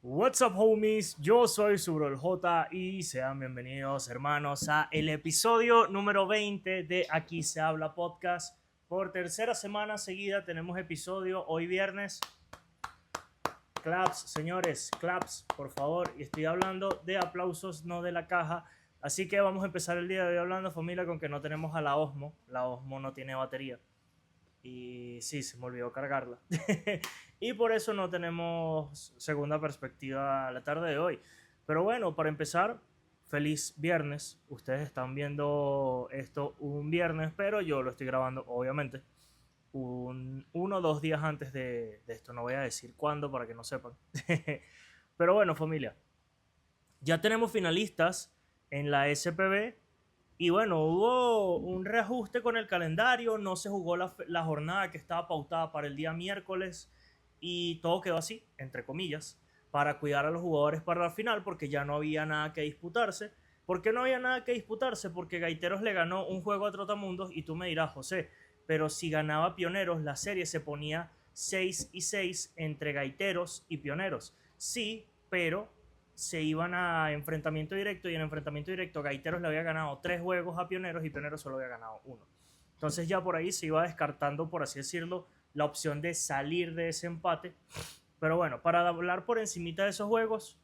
What's up, homies? Yo soy su bro el J y sean bienvenidos, hermanos, a el episodio número 20 de Aquí se habla podcast. Por tercera semana seguida tenemos episodio hoy viernes. Claps, señores, claps, por favor. Y estoy hablando de aplausos, no de la caja. Así que vamos a empezar el día de hoy hablando, familia, con que no tenemos a la Osmo. La Osmo no tiene batería. Y sí, se me olvidó cargarla. Y por eso no tenemos segunda perspectiva la tarde de hoy. Pero bueno, para empezar, feliz viernes. Ustedes están viendo esto un viernes, pero yo lo estoy grabando, obviamente, uno o dos días antes de esto. No voy a decir cuándo para que no sepan. Pero bueno, familia, ya tenemos finalistas en la SPB y bueno, hubo un reajuste con el calendario, no se jugó la jornada que estaba pautada para el día miércoles y todo quedó así, entre comillas, para cuidar a los jugadores para la final porque ya no había nada que disputarse. ¿Por qué no había nada que disputarse? Porque Gaiteros le ganó un juego a Trotamundos y tú me dirás, José, pero si ganaba Pioneros, la serie se ponía 6 y 6 entre Gaiteros y Pioneros. Sí, pero se iban a enfrentamiento directo y en enfrentamiento directo Gaiteros le había ganado 3 juegos a Pioneros y Pioneros solo había ganado uno. Entonces ya por ahí se iba descartando, por así decirlo, la opción de salir de ese empate. Pero bueno, para hablar por encimita de esos juegos,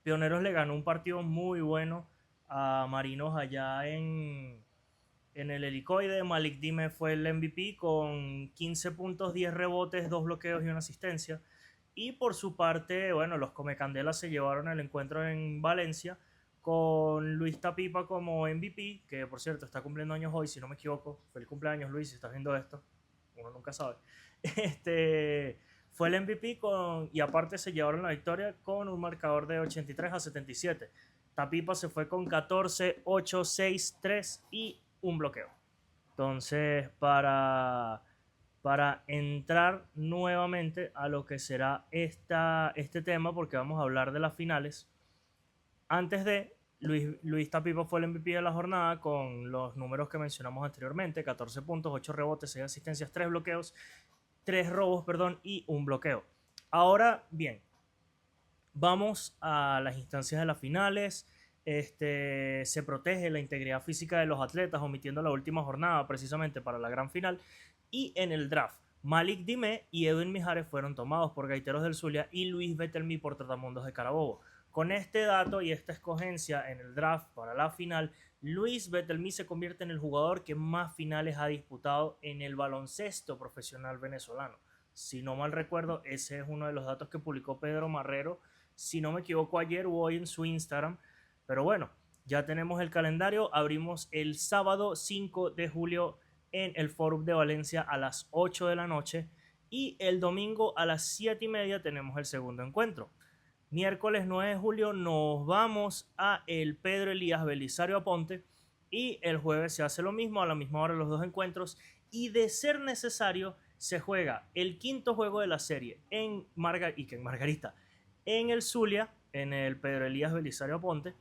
Pioneros le ganó un partido muy bueno a Marinos allá en el helicoide. Malik Dime fue el MVP con 15 puntos, 10 rebotes, 2 bloqueos y una asistencia. Y por su parte, bueno, los Comecandela se llevaron el encuentro en Valencia con Luis Tapipa como MVP, que por cierto está cumpliendo años hoy, si no me equivoco. Feliz cumpleaños, Luis, si estás viendo esto. Uno nunca sabe. Este, fue el MVP y aparte se llevaron la victoria con un marcador de 83-77. Tapipa se fue con 14, 8, 6, 3 y un bloqueo. Entonces, para entrar nuevamente a lo que será este tema, porque vamos a hablar de las finales, antes de Luis Tapipa fue el MVP de la jornada con los números que mencionamos anteriormente: 14 puntos, 8 rebotes, 6 asistencias, 3 bloqueos, 3 robos, perdón, y un bloqueo. Ahora bien, vamos a las instancias de las finales. Se protege la integridad física de los atletas, omitiendo la última jornada precisamente para la gran final. Y en el draft, Malik Dime y Edwin Mijares fueron tomados por Gaiteros del Zulia y Luis Betelmi por Tratamundos de Carabobo. Con este dato y esta escogencia en el draft para la final, Luis Betelmi se convierte en el jugador que más finales ha disputado en el baloncesto profesional venezolano. Si no mal recuerdo, ese es uno de los datos que publicó Pedro Marrero, si no me equivoco, ayer o hoy en su Instagram. Pero bueno, ya tenemos el calendario. Abrimos el sábado 5 de julio en el Forum de Valencia a las 8 de la noche. Y el domingo a las 7 y media tenemos el segundo encuentro. Miércoles 9 de julio nos vamos a el Pedro Elías Belisario Aponte. Y el jueves se hace lo mismo, a la misma hora los dos encuentros. Y de ser necesario, se juega el quinto juego de la serie en Margarita, en el Zulia, en el Pedro Elías Belisario Aponte,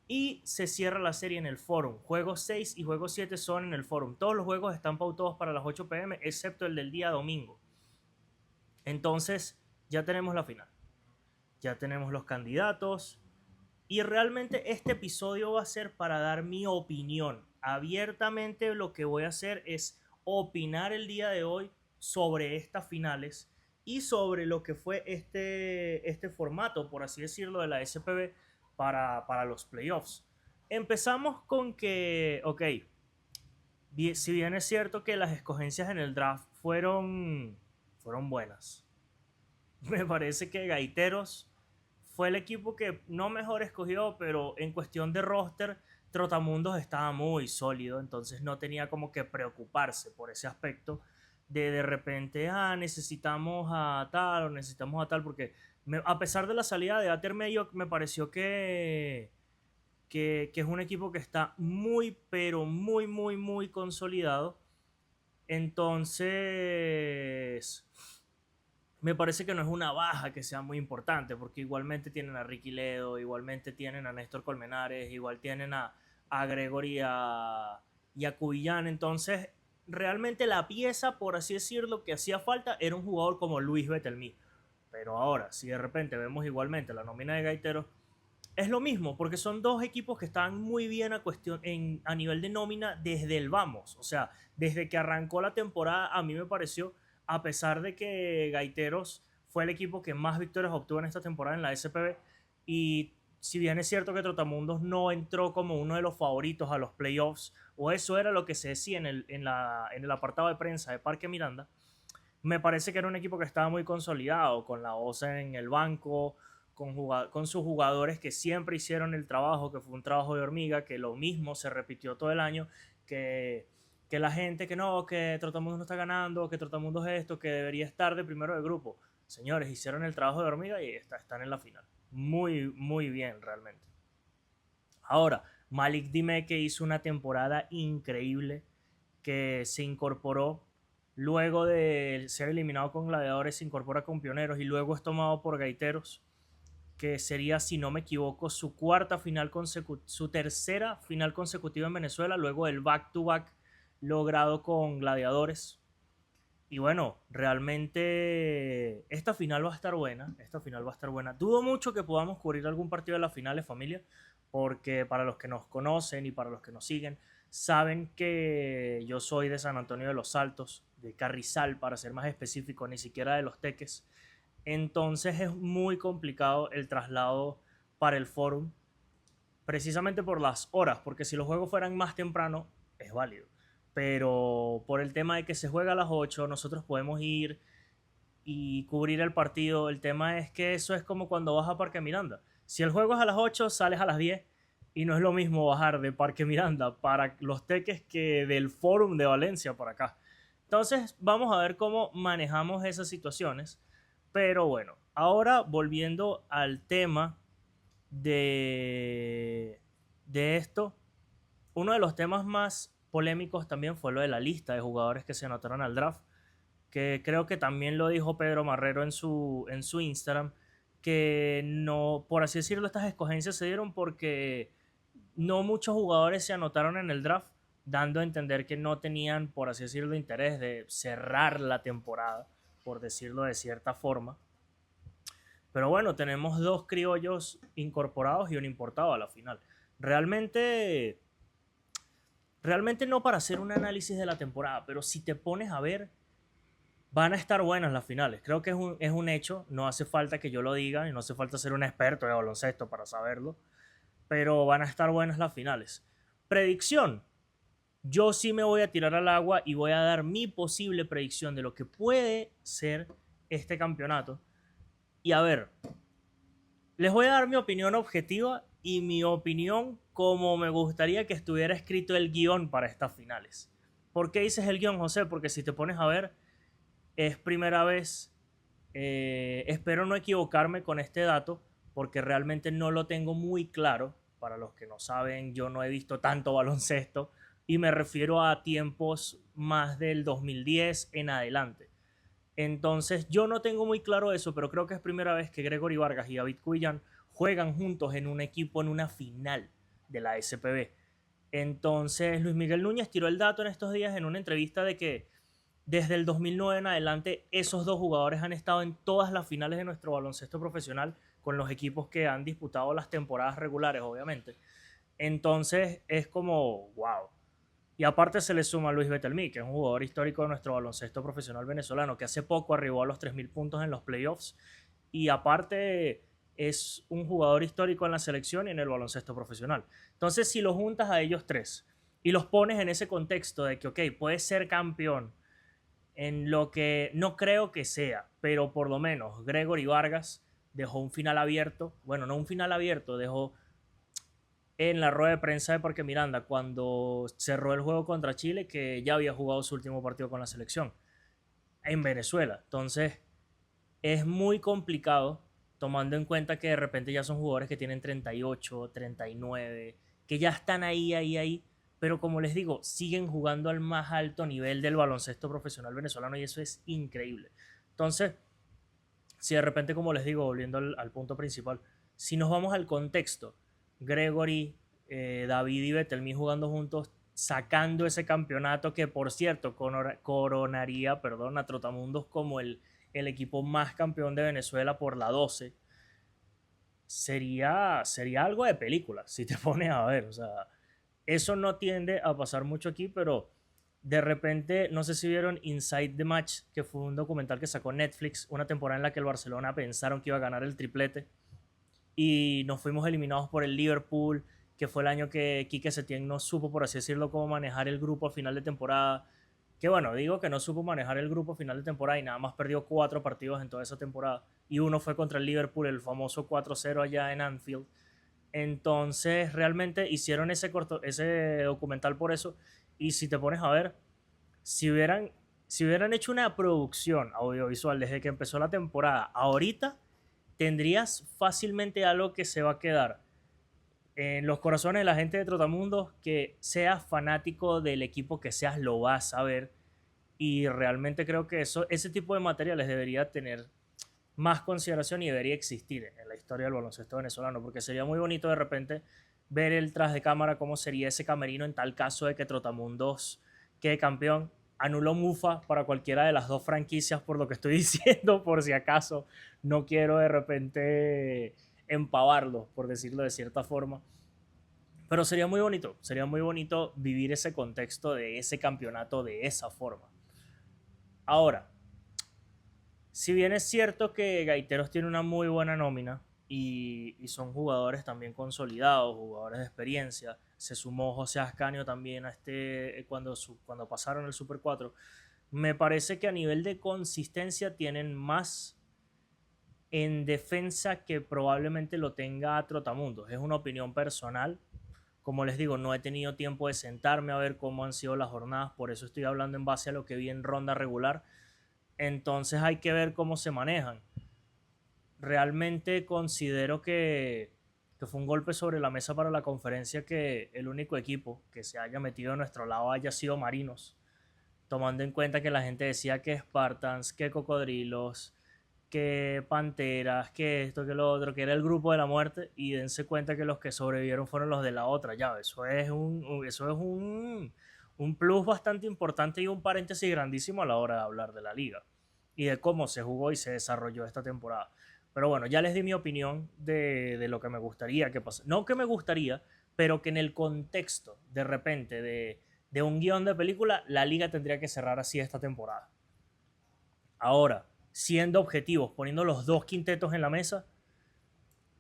y se cierra la serie en el Forum. Juegos 6 y juegos 7 son en el Forum. Todos los juegos están pautados para las 8 pm, excepto el del día domingo. Entonces, ya tenemos la final. Ya tenemos los candidatos. Y realmente este episodio va a ser para dar mi opinión. Abiertamente lo que voy a hacer es opinar el día de hoy sobre estas finales y sobre lo que fue este formato, por así decirlo, de la SPB para los playoffs. Empezamos con que, ok, si bien es cierto que las escogencias en el draft fueron buenas, me parece que Gaiteros fue el equipo que no mejor escogió, pero en cuestión de roster, Trotamundos estaba muy sólido, entonces no tenía como que preocuparse por ese aspecto de repente, necesitamos a tal o necesitamos a tal, porque a pesar de la salida de Ater Medio, me pareció que es un equipo que está muy, pero muy, muy, muy consolidado. Entonces, me parece que no es una baja que sea muy importante, porque igualmente tienen a Ricky Ledo, igualmente tienen a Néstor Colmenares, igual tienen a Gregory y a Cubillán. Entonces, realmente la pieza, por así decirlo, que hacía falta era un jugador como Luis Betelmi. Pero ahora, si de repente vemos igualmente la nómina de Gaiteros, es lo mismo, porque son dos equipos que están muy bien a nivel de nómina desde el vamos. O sea, desde que arrancó la temporada, a mí me pareció, a pesar de que Gaiteros fue el equipo que más victorias obtuvo en esta temporada en la SPB, y si bien es cierto que Trotamundos no entró como uno de los favoritos a los playoffs, o eso era lo que se decía en el apartado de prensa de Parque Miranda, me parece que era un equipo que estaba muy consolidado, con la OSA en el banco, con sus jugadores que siempre hicieron el trabajo, que fue un trabajo de hormiga, que lo mismo se repitió todo el año, que, que la gente que no, que Trotamundos no está ganando, que Trotamundos es esto, que debería estar de primero de grupo. Señores, hicieron el trabajo de hormiga y están en la final. Muy, muy bien, realmente. Ahora, Malik Dime, que hizo una temporada increíble, que se incorporó luego de ser eliminado con Gladiadores, se incorpora con Pioneros y luego es tomado por Gaiteros, que sería, si no me equivoco, su tercera final consecutiva en Venezuela, luego del back-to-back logrado con Gladiadores. Y bueno, realmente esta final va a estar buena, esta final va a estar buena. Dudo mucho que podamos cubrir algún partido de las finales, familia, porque para los que nos conocen y para los que nos siguen, saben que yo soy de San Antonio de los Altos, de Carrizal, para ser más específico, ni siquiera de Los Teques. Entonces es muy complicado el traslado para el Forum, precisamente por las horas, porque si los juegos fueran más temprano, es válido. Pero por el tema de que se juega a las 8, nosotros podemos ir y cubrir el partido. El tema es que eso es como cuando vas a Parque Miranda. Si el juego es a las 8, sales a las 10 y no es lo mismo bajar de Parque Miranda para Los Teques que del Forum de Valencia para acá. Entonces vamos a ver cómo manejamos esas situaciones. Pero bueno, ahora volviendo al tema de esto, uno de los temas más polémicos también fue lo de la lista de jugadores que se anotaron al draft, que creo que también lo dijo Pedro Marrero en su Instagram, que no, por así decirlo, estas escogencias se dieron porque no muchos jugadores se anotaron en el draft, dando a entender que no tenían, por así decirlo, interés de cerrar la temporada, por decirlo de cierta forma. Pero bueno, tenemos dos criollos incorporados y un importado a la final. Realmente, realmente no para hacer un análisis de la temporada, pero si te pones a ver, van a estar buenas las finales. Creo que es un hecho, no hace falta que yo lo diga y no hace falta ser un experto de baloncesto para saberlo, pero van a estar buenas las finales. Predicción, yo sí me voy a tirar al agua y voy a dar mi posible predicción de lo que puede ser este campeonato. Y a ver, les voy a dar mi opinión objetiva y mi opinión como me gustaría que estuviera escrito el guión para estas finales. ¿Por qué dices el guión, José? Porque si te pones a ver, es primera vez, espero no equivocarme con este dato, porque realmente no lo tengo muy claro. Para los que no saben, yo no he visto tanto baloncesto y me refiero a tiempos más del 2010 en adelante. Entonces yo no tengo muy claro eso, pero creo que es primera vez que Gregory Vargas y David Cuillan juegan juntos en un equipo en una final de la SPB. Entonces Luis Miguel Núñez tiró el dato en estos días en una entrevista de que desde el 2009 en adelante esos dos jugadores han estado en todas las finales de nuestro baloncesto profesional con los equipos que han disputado las temporadas regulares, obviamente. Entonces es como, wow. Y aparte se le suma a Luis Betelmí, que es un jugador histórico de nuestro baloncesto profesional venezolano, que hace poco arribó a los 3.000 puntos en los playoffs. Y aparte es un jugador histórico en la selección y en el baloncesto profesional. Entonces, si los juntas a ellos tres y los pones en ese contexto de que, ok, puedes ser campeón en lo que no creo que sea, pero por lo menos Gregory Vargas dejó un final abierto. Bueno, no un final abierto, dejó en la rueda de prensa de Parque Miranda cuando cerró el juego contra Chile que ya había jugado su último partido con la selección en Venezuela. Entonces es muy complicado tomando en cuenta que de repente ya son jugadores que tienen 38, 39, que ya están ahí, pero como les digo, siguen jugando al más alto nivel del baloncesto profesional venezolano y eso es increíble. Entonces, si de repente, como les digo, volviendo al punto principal, si nos vamos al contexto, Gregory, David y Betelmi jugando juntos, sacando ese campeonato que, por cierto, coronaría, perdón, a Trotamundos como el el equipo más campeón de Venezuela por la 12, sería algo de película, si te pones a ver. O sea, eso no tiende a pasar mucho aquí, pero de repente, no sé si vieron Inside the Match, que fue un documental que sacó Netflix, una temporada en la que el Barcelona pensaron que iba a ganar el triplete y nos fuimos eliminados por el Liverpool, que fue el año que Quique Setién no supo, por así decirlo, cómo manejar el grupo a final de temporada. Que bueno, digo que no supo manejar el grupo a final de temporada y nada más perdió 4 partidos en toda esa temporada. Y uno fue contra el Liverpool, el famoso 4-0 allá en Anfield. Entonces, realmente hicieron ese documental por eso. Y si te pones a ver, si hubieran, si hubieran hecho una producción audiovisual desde que empezó la temporada, ahorita tendrías fácilmente algo que se va a quedar en los corazones de la gente de Trotamundos. Que seas fanático del equipo que seas, lo vas a ver. Y realmente creo que ese tipo de materiales debería tener más consideración y debería existir en la historia del baloncesto venezolano, porque sería muy bonito de repente ver el tras de cámara, cómo sería ese camerino en tal caso de que Trotamundos quede campeón. Anuló Mufa para cualquiera de las dos franquicias, por lo que estoy diciendo, por si acaso. No quiero de repente empavarlo, por decirlo de cierta forma. Pero sería muy bonito vivir ese contexto de ese campeonato de esa forma. Ahora, si bien es cierto que Gaiteros tiene una muy buena nómina y son jugadores también consolidados, jugadores de experiencia, se sumó José Ascanio también a cuando pasaron el Super 4, me parece que a nivel de consistencia tienen más en defensa que probablemente lo tenga Trotamundos. Es una opinión personal. Como les digo, no he tenido tiempo de sentarme a ver cómo han sido las jornadas, por eso estoy hablando en base a lo que vi en ronda regular. Entonces hay que ver cómo se manejan. Realmente considero que fue un golpe sobre la mesa para la conferencia que el único equipo que se haya metido a nuestro lado haya sido Marinos, tomando en cuenta que la gente decía que Spartans, que Cocodrilos, que Panteras, que esto, que lo otro, que era el grupo de la muerte, y dense cuenta que los que sobrevivieron fueron los de la otra llave. Eso es un plus bastante importante y un paréntesis grandísimo a la hora de hablar de la liga y de cómo se jugó y se desarrolló esta temporada. Pero bueno, ya les di mi opinión de lo que me gustaría que pasara. No que me gustaría, pero que en el contexto, de repente, de un guión de película, la liga tendría que cerrar así esta temporada. Ahora, siendo objetivos, poniendo los dos quintetos en la mesa,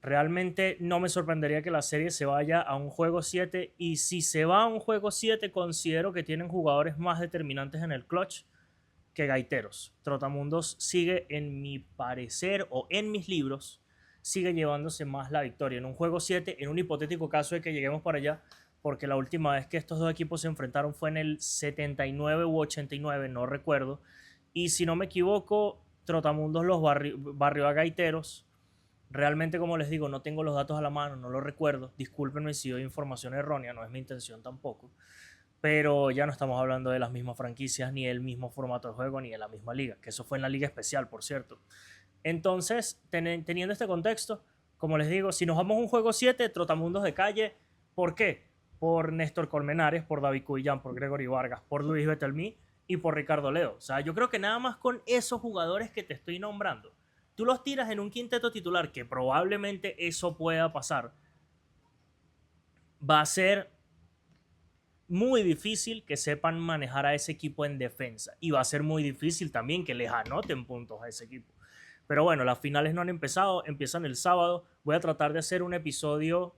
realmente no me sorprendería que la serie se vaya a un juego 7. Y si se va a un juego 7, considero que tienen jugadores más determinantes en el clutch que Gaiteros. Trotamundos sigue, en mi parecer o en mis libros, sigue llevándose más la victoria en un juego 7, en un hipotético caso de que lleguemos para allá, porque la última vez que estos dos equipos se enfrentaron fue en el 79 u 89, no recuerdo. Y si no me equivoco, Trotamundos los barrió a Gaiteros. Realmente, como les digo, no tengo los datos a la mano, no lo recuerdo. Discúlpenme si doy información errónea, no es mi intención tampoco. Pero ya no estamos hablando de las mismas franquicias, ni del mismo formato de juego, ni de la misma liga, que eso fue en la liga especial, por cierto. Entonces, teniendo este contexto, como les digo, si nos vamos a un juego 7, Trotamundos de calle. ¿Por qué? Por Néstor Colmenares, por David Cuyán, por Gregory Vargas, por Luis Betelmí y por Ricardo Leo. O sea, yo creo que nada más con esos jugadores que te estoy nombrando, tú los tiras en un quinteto titular, que probablemente eso pueda pasar, va a ser muy difícil que sepan manejar a ese equipo en defensa. Y va a ser muy difícil también que les anoten puntos a ese equipo. Pero bueno, las finales no han empezado, empiezan el sábado. Voy a tratar de hacer un episodio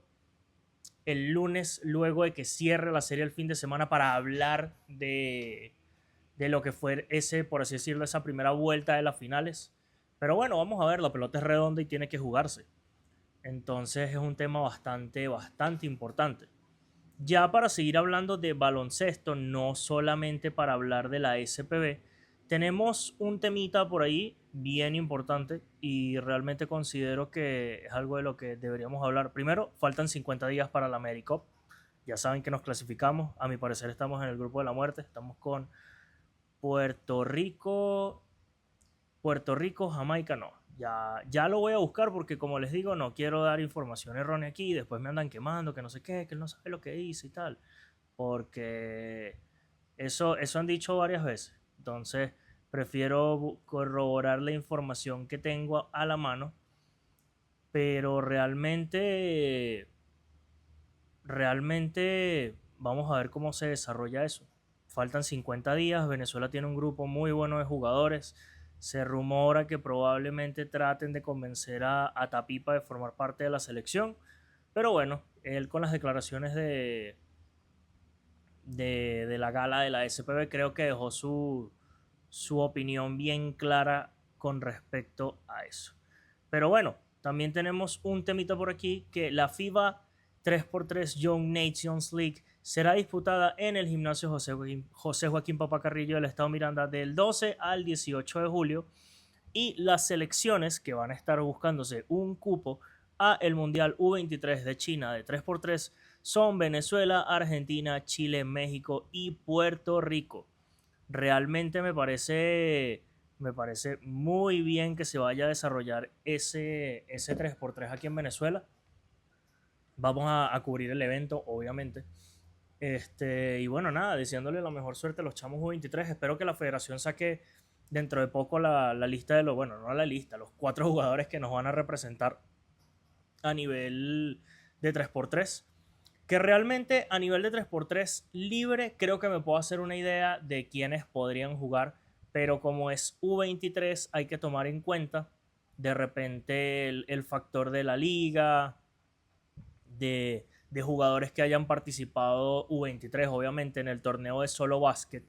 el lunes, luego de que cierre la serie el fin de semana, para hablar de lo que fue ese, por así decirlo, esa primera vuelta de las finales. Pero bueno, vamos a ver, la pelota es redonda y tiene que jugarse. Entonces es un tema bastante, bastante importante. Ya para seguir hablando de baloncesto, no solamente para hablar de la SPB, tenemos un temita por ahí bien importante y realmente considero que es algo de lo que deberíamos hablar. Primero, faltan 50 días para la AmeriCup. Ya saben que nos clasificamos. A mi parecer estamos en el grupo de la muerte. Estamos con Puerto Rico, Jamaica no. Ya lo voy a buscar porque, como les digo, no quiero dar información errónea aquí y después me andan quemando, que no sé qué, que él no sabe lo que dice y tal. Porque eso han dicho varias veces. Entonces, prefiero corroborar la información que tengo a la mano, pero realmente vamos a ver cómo se desarrolla eso. Faltan 50 días, Venezuela tiene un grupo muy bueno de jugadores, se rumora que probablemente traten de convencer a Tapipa de formar parte de la selección, pero bueno, él con las declaraciones de la gala de la SPB creo que dejó su opinión bien clara con respecto a eso. Pero bueno, también tenemos un temita por aquí, que la FIBA 3x3 Young Nations League será disputada en el gimnasio José Joaquín Papacarrillo del estado Miranda del 12 al 18 de julio, y las selecciones que van a estar buscándose un cupo a el Mundial U23 de China de 3x3 son Venezuela, Argentina, Chile, México y Puerto Rico. Realmente me parece muy bien que se vaya a desarrollar ese 3x3 aquí en Venezuela. Vamos a cubrir el evento, obviamente. Y bueno, nada, deseándole la mejor suerte a los chamos U23. Espero que la federación saque dentro de poco la lista de los, bueno, no la lista, los 4 jugadores que nos van a representar a nivel de 3x3. Que realmente a nivel de 3x3 libre creo que me puedo hacer una idea de quiénes podrían jugar, pero como es U23 hay que tomar en cuenta de repente el factor de la liga, de jugadores que hayan participado U23, obviamente en el torneo de solo básquet,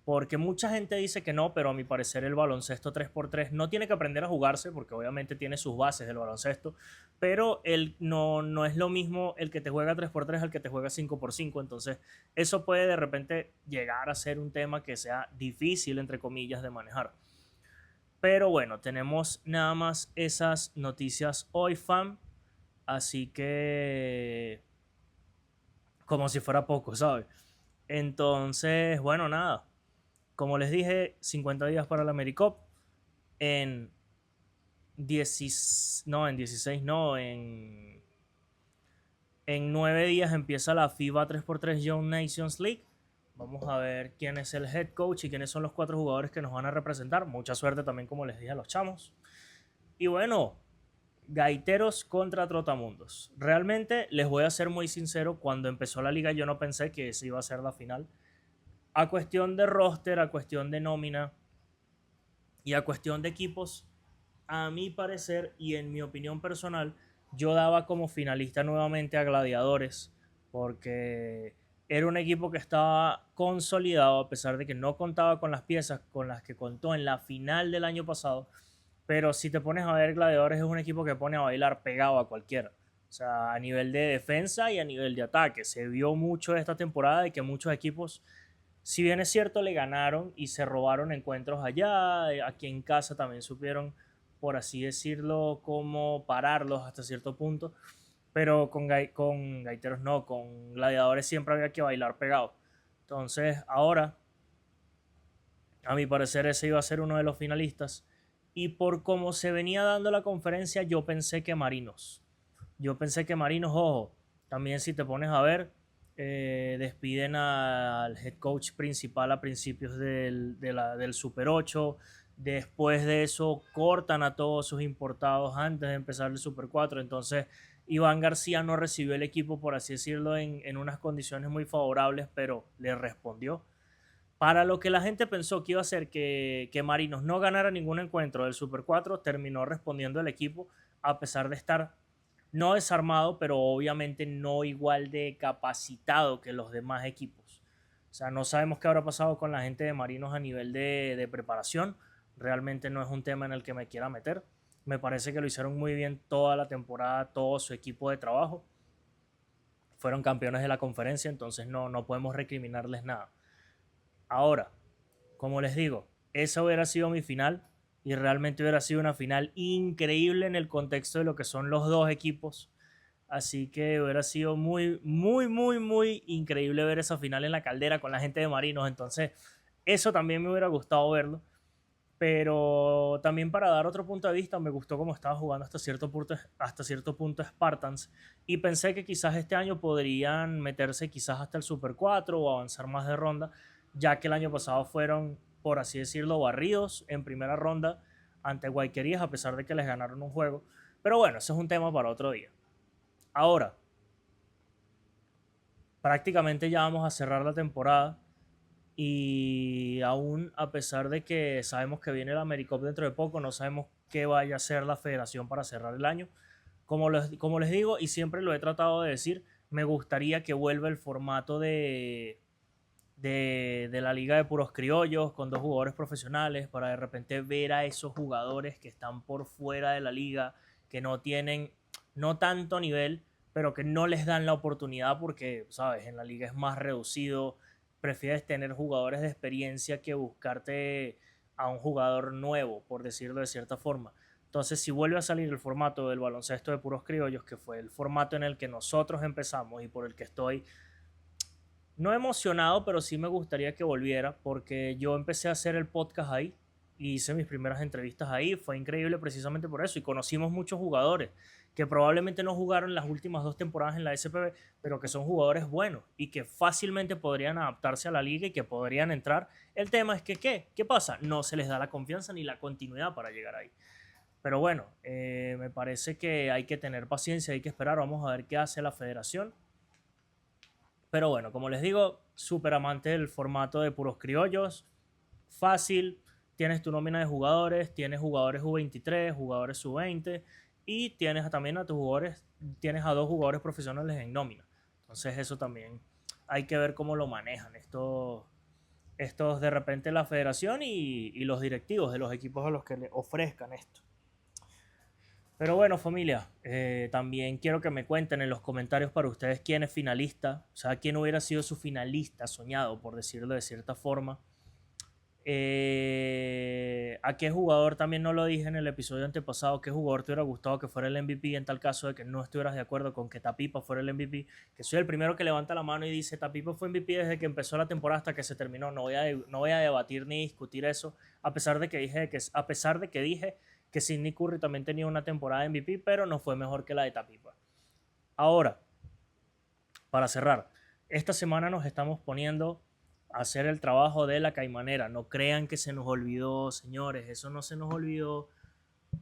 porque mucha gente dice que no, pero a mi parecer el baloncesto 3x3 no tiene que aprender a jugarse, porque obviamente tiene sus bases del baloncesto, pero no es lo mismo el que te juega 3x3 al que te juega 5x5, entonces eso puede de repente llegar a ser un tema que sea difícil, entre comillas, de manejar. Pero bueno, tenemos nada más esas noticias hoy, fam, así que como si fuera poco, ¿sabes? Entonces, bueno, nada. Como les dije, 50 días para la AmeriCup. En 16, no, en 16 no, en 9 días empieza la FIBA 3x3 Young Nations League. Vamos a ver quién es el head coach y quiénes son los 4 jugadores que nos van a representar. Mucha suerte también, como les dije, a los chamos. Y bueno, Gaiteros contra Trotamundos. Realmente, les voy a ser muy sincero, cuando empezó la liga yo no pensé que esa iba a ser la final. A cuestión de roster, a cuestión de nómina y a cuestión de equipos, a mi parecer y en mi opinión personal, yo daba como finalista nuevamente a Gladiadores, porque era un equipo que estaba consolidado a pesar de que no contaba con las piezas con las que contó en la final del año pasado. Pero si te pones a ver, Gladiadores es un equipo que pone a bailar pegado a cualquiera. O sea, a nivel de defensa y a nivel de ataque. Se vio mucho esta temporada de que muchos equipos, si bien es cierto, le ganaron y se robaron encuentros allá, aquí en casa también supieron, por así decirlo, cómo pararlos hasta cierto punto, pero con Gaiteros no, con Gladiadores siempre había que bailar pegado. Entonces, ahora, a mi parecer, ese iba a ser uno de los finalistas. Y por cómo se venía dando la conferencia, yo pensé que Marinos. Yo pensé que Marinos, ojo, también si te pones a ver, despiden al head coach principal a principios del Super 8. Después de eso cortan a todos sus importados antes de empezar el Super 4. Entonces Iván García no recibió el equipo, por así decirlo, en unas condiciones muy favorables, pero le respondió. Para lo que la gente pensó que iba a ser que Marinos no ganara ningún encuentro del Super 4, terminó respondiendo el equipo, a pesar de estar no desarmado, pero obviamente no igual de capacitado que los demás equipos. O sea, no sabemos qué habrá pasado con la gente de Marinos a nivel de preparación. Realmente no es un tema en el que me quiera meter. Me parece que lo hicieron muy bien toda la temporada, todo su equipo de trabajo. Fueron campeones de la conferencia, entonces no podemos recriminarles nada. Ahora, como les digo, esa hubiera sido mi final y realmente hubiera sido una final increíble en el contexto de lo que son los dos equipos. Así que hubiera sido muy, muy, muy, muy increíble ver esa final en la Caldera con la gente de Marinos. Entonces, eso también me hubiera gustado verlo. Pero también para dar otro punto de vista, me gustó cómo estaba jugando hasta cierto punto Spartans. Y pensé que quizás este año podrían meterse quizás hasta el Super 4 o avanzar más de ronda, ya que el año pasado fueron por así decirlo, barridos en primera ronda ante Guayquerías, a pesar de que les ganaron un juego. Pero bueno, ese es un tema para otro día. Ahora, prácticamente ya vamos a cerrar la temporada y aún a pesar de que sabemos que viene la AmeriCup dentro de poco, no sabemos qué vaya a hacer la federación para cerrar el año. Como les digo, y siempre lo he tratado de decir, me gustaría que vuelva el formato de la liga de puros criollos con 2 jugadores profesionales para de repente ver a esos jugadores que están por fuera de la liga, que no tienen no tanto nivel, pero que no les dan la oportunidad porque, sabes, en la liga es más reducido, prefieres tener jugadores de experiencia que buscarte a un jugador nuevo, por decirlo de cierta forma. Entonces, si vuelve a salir el formato del baloncesto de puros criollos, que fue el formato en el que nosotros empezamos y por el que estoy no emocionado, pero sí me gustaría que volviera porque yo empecé a hacer el podcast ahí y hice mis primeras entrevistas ahí. Fue increíble precisamente por eso y conocimos muchos jugadores que probablemente no jugaron las últimas 2 temporadas en la SPB, pero que son jugadores buenos y que fácilmente podrían adaptarse a la liga y que podrían entrar. El tema es que, ¿qué pasa? No se les da la confianza ni la continuidad para llegar ahí. Pero bueno, me parece que hay que tener paciencia, hay que esperar, vamos a ver qué hace la federación. Pero bueno, como les digo, súper amante del formato de puros criollos. Fácil, tienes tu nómina de jugadores, tienes jugadores U23, jugadores sub-20 y tienes también a tus jugadores, tienes a 2 jugadores profesionales en nómina. Entonces eso también hay que ver cómo lo manejan estos de repente la federación y los directivos de los equipos a los que le ofrezcan esto. Pero bueno, familia, también quiero que me cuenten en los comentarios para ustedes quién es finalista, o sea, quién hubiera sido su finalista soñado, por decirlo de cierta forma. ¿A qué jugador, también no lo dije en el episodio antepasado, qué jugador te hubiera gustado que fuera el MVP en tal caso de que no estuvieras de acuerdo con que Tapipa fuera el MVP? Que soy el primero que levanta la mano y dice, Tapipa fue MVP desde que empezó la temporada hasta que se terminó. No voy a debatir ni discutir eso, a pesar de que dije que Sidney Curry también tenía una temporada de MVP, pero no fue mejor que la de Tapipa. Ahora, para cerrar, esta semana nos estamos poniendo a hacer el trabajo de la caimanera. No crean que se nos olvidó, señores, eso no se nos olvidó.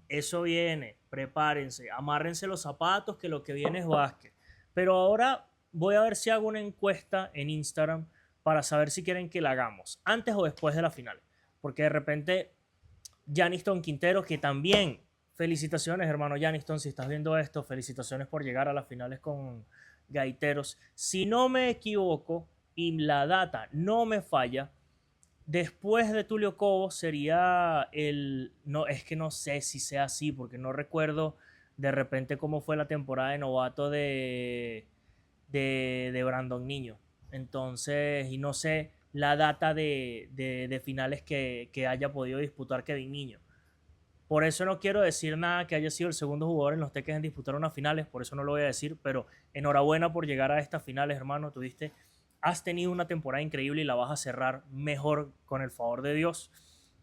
Eso viene, prepárense, amárrense los zapatos, que lo que viene es básquet. Pero ahora voy a ver si hago una encuesta en Instagram para saber si quieren que la hagamos, antes o después de la final. Porque de repente, Janiston Quintero, que también, felicitaciones, hermano Janiston, si estás viendo esto, felicitaciones por llegar a las finales con Gaiteros. Si no me equivoco y la data no me falla, después de Tulio Cobo sería el... No, es que no sé si sea así, porque no recuerdo de repente cómo fue la temporada de novato de Brandon Niño. Entonces, y no sé la data de finales que haya podido disputar Kevin Niño. Por eso no quiero decir nada que haya sido el segundo jugador en los Teques en disputar unas finales, por eso no lo voy a decir, pero enhorabuena por llegar a estas finales, hermano. Has tenido una temporada increíble y la vas a cerrar mejor con el favor de Dios.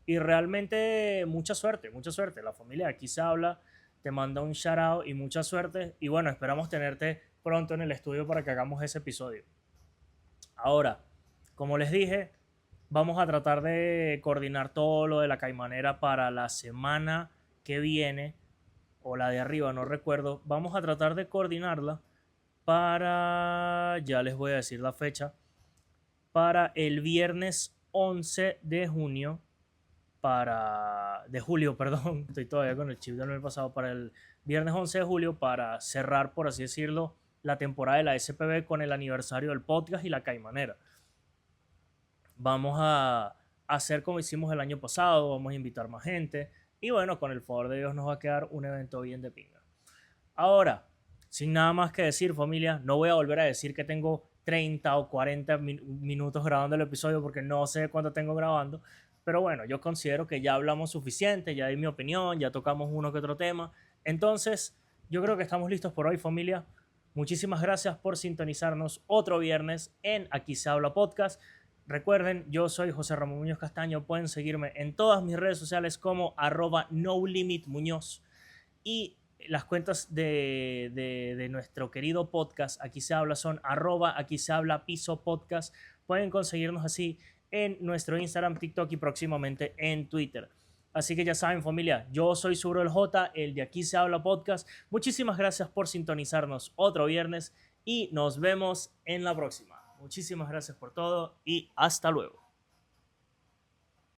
Y realmente mucha suerte, mucha suerte. La familia de Aquí Se Habla te manda un shout out y mucha suerte. Y bueno, esperamos tenerte pronto en el estudio para que hagamos ese episodio. Ahora, como les dije, vamos a tratar de coordinar todo lo de la caimanera para la semana que viene, o la de arriba, no recuerdo. Vamos a tratar de coordinarla para, ya les voy a decir la fecha, para el viernes 11 de junio, de julio, perdón, estoy todavía con el chip del mes pasado, para el viernes 11 de julio, para cerrar, por así decirlo, la temporada de la SPB con el aniversario del podcast y la caimanera. Vamos a hacer como hicimos el año pasado, vamos a invitar más gente y bueno, con el favor de Dios nos va a quedar un evento bien de pinga. Ahora, sin nada más que decir, familia, no voy a volver a decir que tengo 30 o 40 minutos grabando el episodio porque no sé cuánto tengo grabando, pero bueno, yo considero que ya hablamos suficiente, ya di mi opinión, ya tocamos uno que otro tema, entonces yo creo que estamos listos por hoy, familia. Muchísimas gracias por sintonizarnos otro viernes en Aquí Se Habla Podcast. Recuerden, yo soy José Ramón Muñoz Castaño. Pueden seguirme en todas mis redes sociales como @NoLimitMuñoz. Y las cuentas de nuestro querido podcast Aquí Se Habla son @Aquí Se Habla Piso Podcast. Pueden conseguirnos así en nuestro Instagram, TikTok y próximamente en Twitter. Así que ya saben, familia, yo soy Suro el J, el de Aquí se habla podcast. Muchísimas gracias por sintonizarnos otro viernes y nos vemos en la próxima. Muchísimas gracias por todo y hasta luego.